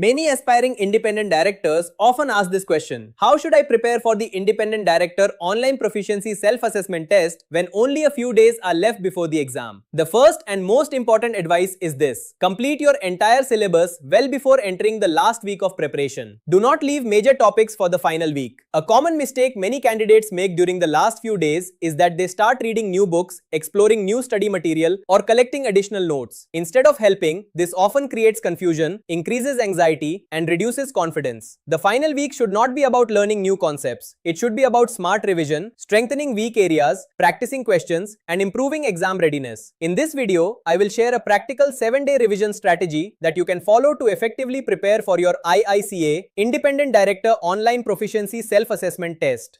Many aspiring independent directors often ask this question: how should I prepare for the independent director online proficiency self-assessment test when only a few days are left before the exam? The first and most important advice is this: complete your entire syllabus well before entering the last week of preparation. Do not leave major topics for the final week. A common mistake many candidates make during the last few days is that they start reading new books, exploring new study material, or collecting additional notes. Instead of helping, this often creates confusion, increases anxiety, and reduces confidence. The final week should not be about learning new concepts. It should be about smart revision, strengthening weak areas, practicing questions, and improving exam readiness. In this video, I will share a practical 7-day revision strategy that you can follow to effectively prepare for your IICA Independent Director Online Proficiency Self-Assessment Test.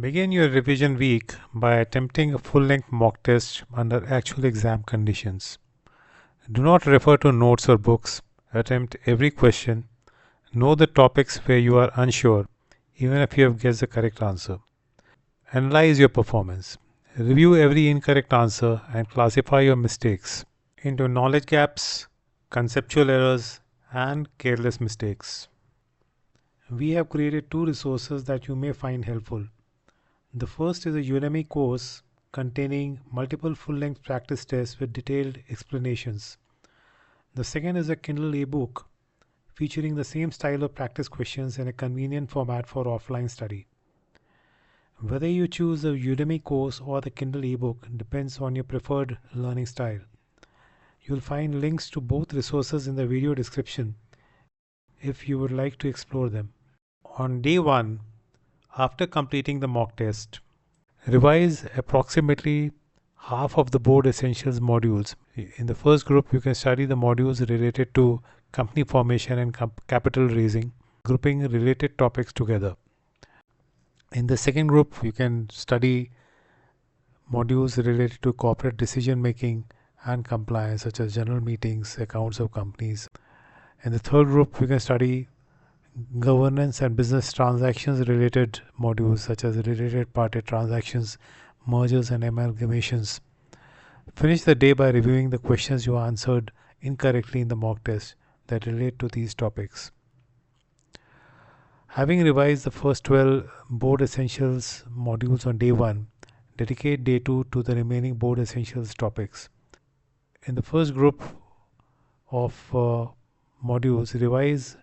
Begin your revision week by attempting a full-length mock test under actual exam conditions. Do not refer to notes or books. Attempt every question. Know the topics where you are unsure, even if you have guessed the correct answer. Analyze your performance. Review every incorrect answer and classify your mistakes into knowledge gaps, conceptual errors, and careless mistakes. We have created 2 resources that you may find helpful. The first is a Udemy course containing multiple full-length practice tests with detailed explanations. The second is a Kindle ebook featuring the same style of practice questions in a convenient format for offline study. Whether you choose the Udemy course or the Kindle ebook depends on your preferred learning style. You'll find links to both resources in the video description if you would like to explore them. On day 1, after completing the mock test, revise approximately half of the board essentials modules. In the first group, you can study the modules related to company formation and capital raising, grouping related topics together. In the second group, you can study modules related to corporate decision making and compliance, such as general meetings, accounts of companies. In the third group, you can study governance and business transactions related modules, such as related party transactions, mergers and amalgamations. Finish the day by reviewing the questions you answered incorrectly in the mock test that relate to these topics. Having revised the first 12 board essentials modules on day 1, dedicate day 2 to the remaining board essentials topics. In the first group of modules, revise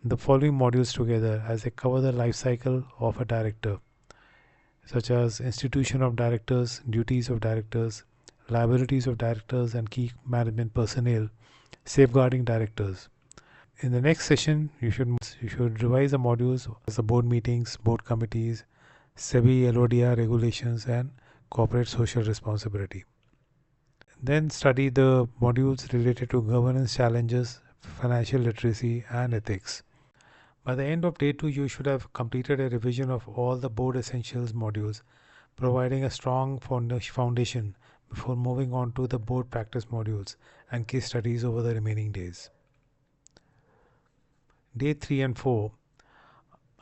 the following modules together as they cover the life cycle of a director, such as institution of directors, duties of directors, liabilities of directors and key management personnel, safeguarding directors. In the next session, you should revise the modules as the board meetings, board committees, SEBI LODR regulations, and corporate social responsibility. Then study the modules related to governance challenges, financial literacy, and ethics. By the end of day 2, you should have completed a revision of all the board essentials modules, providing a strong foundation before moving on to the board practice modules and case studies over the remaining days. Day 3 and 4.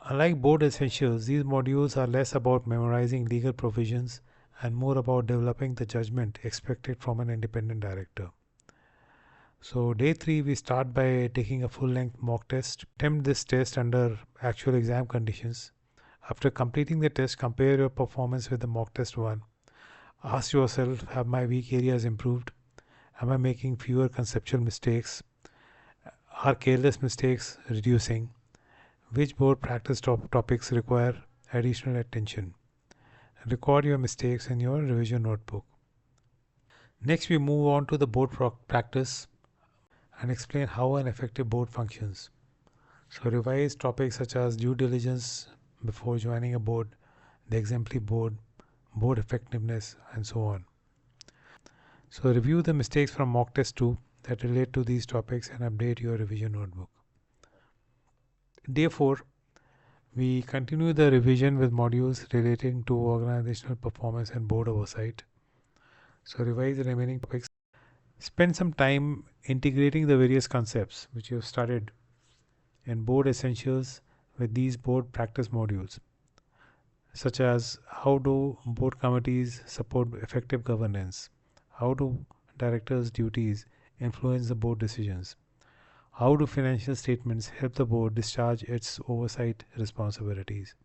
Unlike board essentials, these modules are less about memorizing legal provisions and more about developing the judgment expected from an independent director. So day 3, we start by taking a full-length mock test. Attempt this test under actual exam conditions. After completing the test, compare your performance with the mock test 1. Ask yourself, have my weak areas improved? Am I making fewer conceptual mistakes? Are careless mistakes reducing? Which board practice topics require additional attention? Record your mistakes in your revision notebook. Next, we move on to the board practice and explain how an effective board functions. So revise topics such as due diligence before joining a board, the exemplary board, board effectiveness, and so on. So review the mistakes from mock test 2 that relate to these topics and update your revision notebook. Day 4, we continue the revision with modules relating to organizational performance and board oversight. So revise the remaining topics. Spend some time integrating the various concepts which you have studied in board essentials with these board practice modules, such as how do board committees support effective governance, how do directors' duties influence the board decisions, How do financial statements help the board discharge its oversight responsibilities?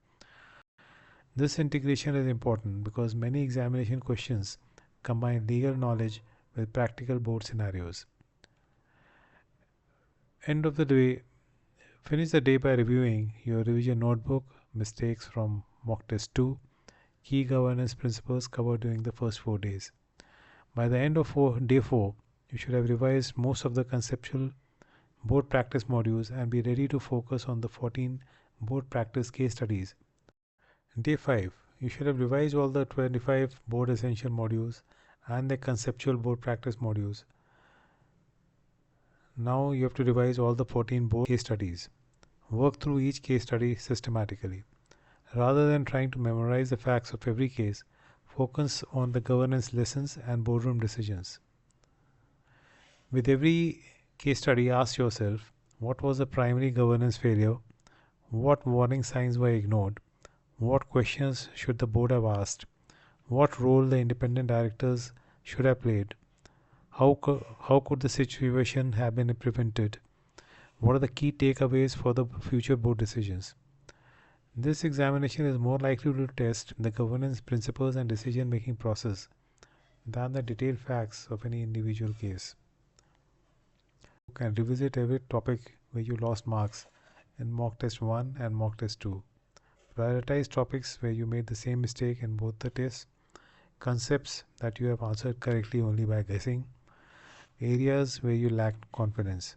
This integration is important because many examination questions combine legal knowledge with practical board scenarios. End of the day, finish the day by reviewing your revision notebook, mistakes from mock test 2, key governance principles covered during the first 4 days. By the end of day 4, you should have revised most of the conceptual board practice modules and be ready to focus on the 14 board practice case studies. Day 5, you should have revised all the 25 board essential modules and the conceptual board practice modules. Now you have to revise all the 14 board case studies. Work through each case study systematically. Rather than trying to memorize the facts of every case, focus on the governance lessons and boardroom decisions. With every case study, ask yourself, what was the primary governance failure? What warning signs were ignored? What questions should the board have asked? What role the independent directors should have played? How could the situation have been prevented? What are the key takeaways for the future board decisions? This examination is more likely to test the governance principles and decision-making process than the detailed facts of any individual case. You can revisit every topic where you lost marks in mock test 1 and mock test 2. Prioritize topics where you made the same mistake in both the tests, concepts that you have answered correctly only by guessing, areas where you lacked confidence.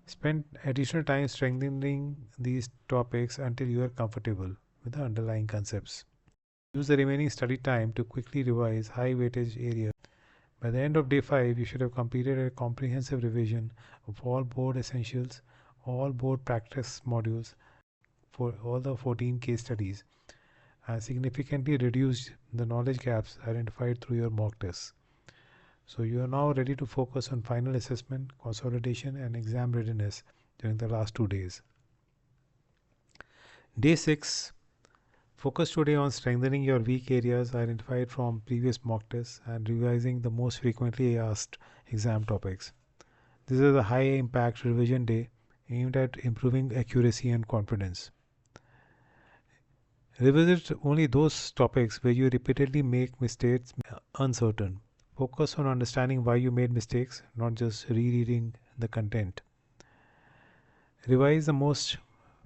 Spend additional time strengthening these topics until you are comfortable with the underlying concepts. Use the remaining study time to quickly revise high weightage areas. By the end of day 5, you should have completed a comprehensive revision of all board essentials, all board practice modules for all the 14 case studies, and significantly reduced the knowledge gaps identified through your mock tests. So you are now ready to focus on final assessment, consolidation, and exam readiness during the last 2 days. Day 6, focus today on strengthening your weak areas identified from previous mock tests and revising the most frequently asked exam topics. This is a high impact revision day aimed at improving accuracy and confidence. Revisit only those topics where you repeatedly make mistakes uncertain. Focus on understanding why you made mistakes, not just rereading the content. Revise the most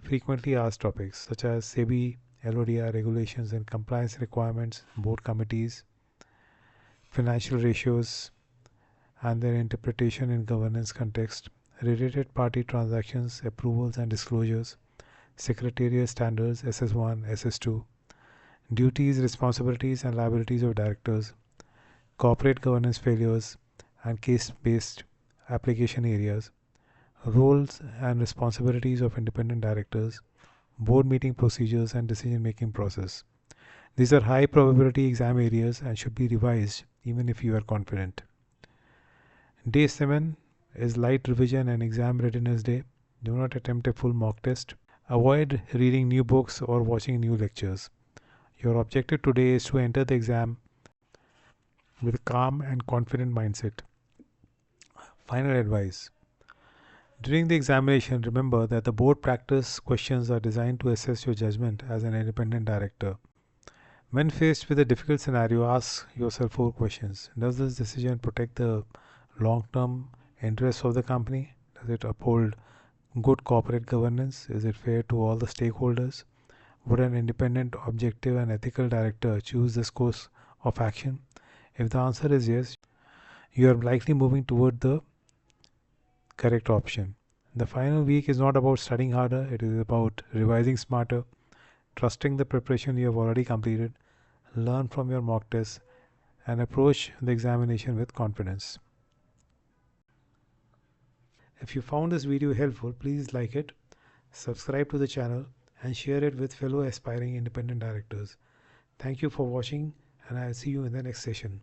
frequently asked topics such as SEBI, LODR regulations and compliance requirements, board committees, financial ratios and their interpretation in governance context, related party transactions, approvals and disclosures, secretarial standards SS1, SS2, duties, responsibilities and liabilities of directors, corporate governance failures and case-based application areas, roles and responsibilities of independent directors, board meeting procedures and decision-making process. These are high probability exam areas and should be revised even if you are confident. Day 7 is light revision and exam readiness day. Do not attempt a full mock test. Avoid reading new books or watching new lectures. Your objective today is to enter the exam with a calm and confident mindset. Final advice. During the examination, remember that the board practice questions are designed to assess your judgment as an independent director. When faced with a difficult scenario, ask yourself 4 questions. Does this decision protect the long-term interests of the company? Does it uphold good corporate governance? Is it fair to all the stakeholders? Would an independent, objective and ethical director choose this course of action? If the answer is yes, you are likely moving toward the correct option. The final week is not about studying harder, it is about revising smarter, trusting the preparation you have already completed, learn from your mock tests, and approach the examination with confidence. If you found this video helpful, please like it, subscribe to the channel, and share it with fellow aspiring independent directors. Thank you for watching, and I'll see you in the next session.